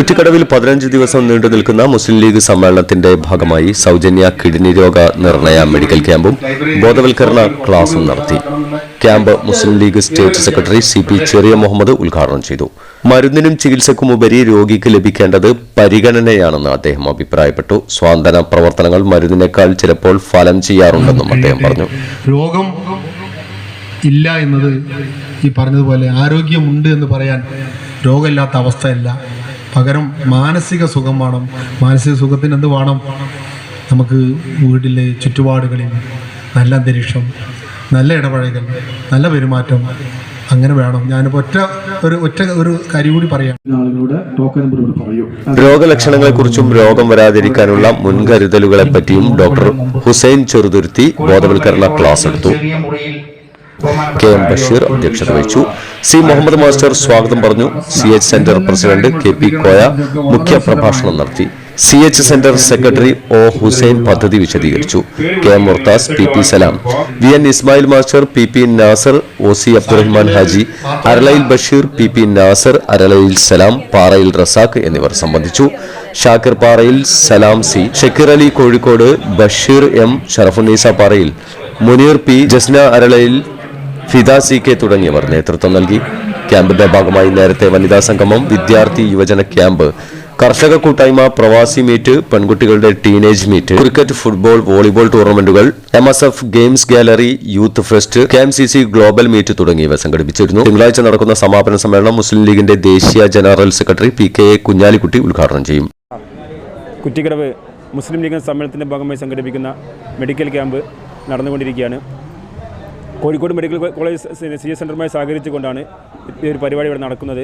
കുറ്റിക്കടവിൽ 15 ദിവസം നീണ്ടു നിൽക്കുന്ന മുസ്ലിം ലീഗ് സമ്മേളനത്തിന്റെ ഭാഗമായി സൗജന്യ കിഡ്നി രോഗ നിർണയ മെഡിക്കൽ ക്യാമ്പും ബോധവൽക്കരണ ക്ലാസും നടത്തി. ക്യാമ്പ് മുസ്ലിം ലീഗ് സ്റ്റേറ്റ് സെക്രട്ടറി CP ചെറിയ മുഹമ്മദ് ഉദ്ഘാടനം ചെയ്തു. മരുന്നിനും ചികിത്സക്കുമുപരി രോഗിക്ക് ലഭിക്കേണ്ടത് പരിഗണനയാണെന്ന് അദ്ദേഹം അഭിപ്രായപ്പെട്ടു. സ്വാന്തന പ്രവർത്തനങ്ങൾ മരുന്നിനേക്കാൾ ചിലപ്പോൾ ഫലം ചെയ്യാറുണ്ടെന്നും അദ്ദേഹം പറഞ്ഞു. രോഗം ഇല്ല എന്നത് ഈ പറഞ്ഞതുപോലെ ആരോഗ്യമുണ്ട് എന്ന് പറയാൻ രോഗമില്ലാത്ത അവസ്ഥയല്ല. പകരം മാനസിക സുഖം വേണം. മാനസിക സുഖത്തിന് എന്ത് വേണം? നമുക്ക് വീട്ടിലെ ചുറ്റുപാടുകളിൽ നല്ല അന്തരീക്ഷം, നല്ല ഇടപഴകൽ, നല്ല പെരുമാറ്റം അങ്ങനെ വേണം. ഞാനിപ്പോൾ ഒറ്റ ഒരു കാര്യം കൂടി പറയാം. രോഗലക്ഷണങ്ങളെക്കുറിച്ചും രോഗം വരാതിരിക്കാനുള്ള മുൻകരുതലുകളെപ്പറ്റിയും ഡോക്ടർ ഹുസൈൻ ചെറുതുരുത്തി ബോധവൽക്കരണ ക്ലാസ് എടുത്തു. KM ബഷീർ അധ്യക്ഷത വഹിച്ചു. C മുഹമ്മദ് മാസ്റ്റർ സ്വാഗതം പറഞ്ഞു. CH centre president KP Koya മുഖ്യ പ്രഭാഷണം നടത്തി. CH centre secretary O Hussain പദ്ധതി വിശദീകരിച്ചു. KM Murtas, PP Salam, VN Ismail master, PP Nasar, OC Abdurahman Haji, അരളയിൽ ബഷീർ, PP നാസർ, അരളയിൽ സലാം, പാറയിൽ റസാഖ് എന്നിവർ സംബന്ധിച്ചു. ഷാക്കിർ പാറയിൽ, സലാം C, ഷക്കീർ അലി കോഴിക്കോട്, ബഷീർ M, ഷറഫുന്നീസ പാറയിൽ, മുനീർ P, ജസ്ന അരളയിൽ, ഫിദ CK തുടങ്ങിയവർ നേതൃത്വം നൽകി. ക്യാമ്പിന്റെ ഭാഗമായി നേരത്തെ വനിതാ സംഗമം, വിദ്യാർത്ഥി യുവജന ക്യാമ്പ്, കർഷക കൂട്ടായ്മ, പ്രവാസി മീറ്റ്, പെൺകുട്ടികളുടെ teenage meet, cricket, football, volleyball ടൂർണമെന്റുകൾ, MSF games gallery, youth fest, KMCC global meet തുടങ്ങിയവ സംഘടിപ്പിച്ചിരുന്നു. തിങ്കളാഴ്ച നടക്കുന്ന സമാപന സമ്മേളനം മുസ്ലിം ലീഗിന്റെ ദേശീയ ജനറൽ സെക്രട്ടറി PKA കുഞ്ഞാലിക്കുട്ടി ഉദ്ഘാടനം ചെയ്യും. കുറ്റിക്കടവ് മുസ്ലിം ലീഗ് സമ്മേളനത്തിന്റെ ഭാഗമായി സംഘടിപ്പിക്കുന്ന മെഡിക്കൽ ക്യാമ്പ് നടന്നുകൊണ്ടിരിക്കുകയാണ്. കോഴിക്കോട് മെഡിക്കൽ കോളേജ് CS സെൻ്ററുമായി സഹകരിച്ചുകൊണ്ടാണ് ഈ ഒരു പരിപാടി ഇവിടെ നടക്കുന്നത്.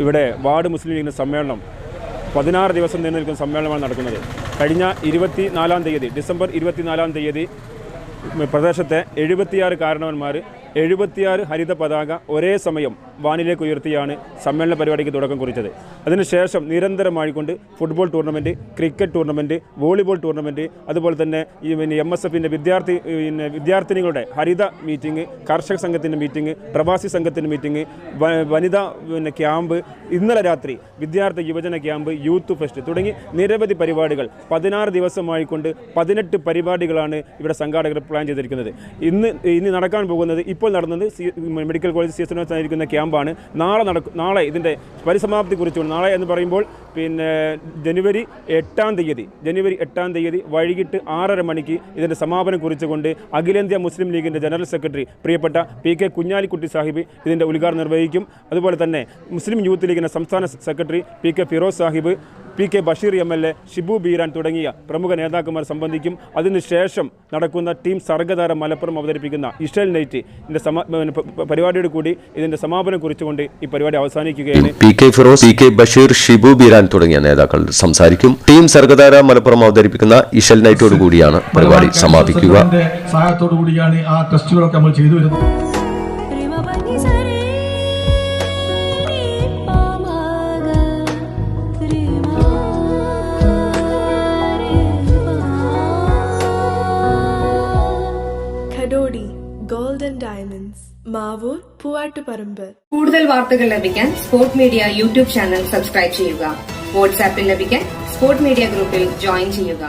ഇവിടെ വാർഡ് മുസ്ലിം ലീഗിൻ്റെ സമ്മേളനം 16 ദിവസം നീണ്ടു നിൽക്കുന്ന സമ്മേളനമാണ് നടക്കുന്നത്. കഴിഞ്ഞ 24-ാം തീയതി, ഡിസംബർ 24-ാം തീയതി പ്രദേശത്തെ 76 കാരണവന്മാർ 76 ഹരിത പതാക ഒരേ സമയം വാനിലേക്ക് ഉയർത്തിയാണ് സമ്മേളന പരിപാടിക്ക് തുടക്കം കുറിച്ചത്. അതിനുശേഷം നിരന്തരമായിക്കൊണ്ട് football tournament, cricket tournament, volleyball tournament, അതുപോലെ തന്നെ ഈ MSFൻ്റെ വിദ്യാർത്ഥിനികളുടെ ഹരിത മീറ്റിംഗ്, കർഷക സംഘത്തിൻ്റെ മീറ്റിംഗ്, പ്രവാസി സംഘത്തിൻ്റെ മീറ്റിംഗ്, വനിതാ ക്യാമ്പ്, ഇന്നലെ രാത്രി വിദ്യാർത്ഥി യുവജന ക്യാമ്പ്, യൂത്ത് ഫെസ്റ്റ് തുടങ്ങി നിരവധി പരിപാടികൾ 16 ദിവസമായിക്കൊണ്ട് 18 പരിപാടികളാണ് ഇവിടെ സംഘാടകർ പ്ലാൻ ചെയ്തിരിക്കുന്നത്. ഇനി നടക്കാൻ പോകുന്നത്, ഇപ്പോൾ നടന്നത് മെഡിക്കൽ കോളേജ് CS ക്യാമ്പാണ്. നാളെ ഇതിൻ്റെ പരിസമാപ്തി കുറിച്ചുകൊണ്ട്, നാളെ എന്ന് പറയുമ്പോൾ ജനുവരി 8-ാം തീയതി വൈകിട്ട് 6:30 മണിക്ക് ഇതിൻ്റെ സമാപനം കുറിച്ചുകൊണ്ട് അഖിലേന്ത്യാ മുസ്ലിം ലീഗിൻ്റെ ജനറൽ സെക്രട്ടറി പ്രിയപ്പെട്ട PK കുഞ്ഞാലിക്കുട്ടി സാഹിബ് ഇതിൻ്റെ ഉദ്ഘാടനം നിർവഹിക്കും. അതുപോലെ തന്നെ മുസ്ലിം യൂത്ത് ലീഗിൻ്റെ സംസ്ഥാന secretary PK Firoz Sahib, PK Basheer MLA, Shibu Beeran തുടങ്ങിയ പ്രമുഖ നേതാക്കന്മാർ സംബന്ധിക്കും. അതിനുശേഷം നടക്കുന്ന ടീം സർഗധാര മലപ്പുറം അവതരിപ്പിക്കുന്ന ഇഷൽ നൈറ്റ് പരിപാടിയോട് കൂടി ഇതിന്റെ സമാപനം കുറിച്ചുകൊണ്ട് ഈ പരിപാടി അവസാനിക്കുകയാണ്. PK ഫിറോസ്, PK ബഷീർ, ഷിബു ബീരാൻ തുടങ്ങിയ നേതാക്കൾ സംസാരിക്കും. ടീം സർഗധാര മലപ്പുറം അവതരിപ്പിക്കുന്ന ഇഷൽ നൈറ്റോട് കൂടിയാണ് പരിപാടി സമാപിക്കുക. സഹായത്തോടു കൂടിയാണ് ആ ടെസ്റ്റുകളൊക്കെ നമ്മൾ ചെയ്തു വരുന്നത്. Golden diamonds, Mavoor, Poovattuparamba. കൂടുതൽ വാർത്തകൾ ലഭിക്കാൻ sport media YouTube channel subscribe ചെയ്യുക. വാട്സാപ്പിൽ ലഭിക്കാൻ സ്പോർട് മീഡിയ ഗ്രൂപ്പിൽ ജോയിൻ ചെയ്യുക.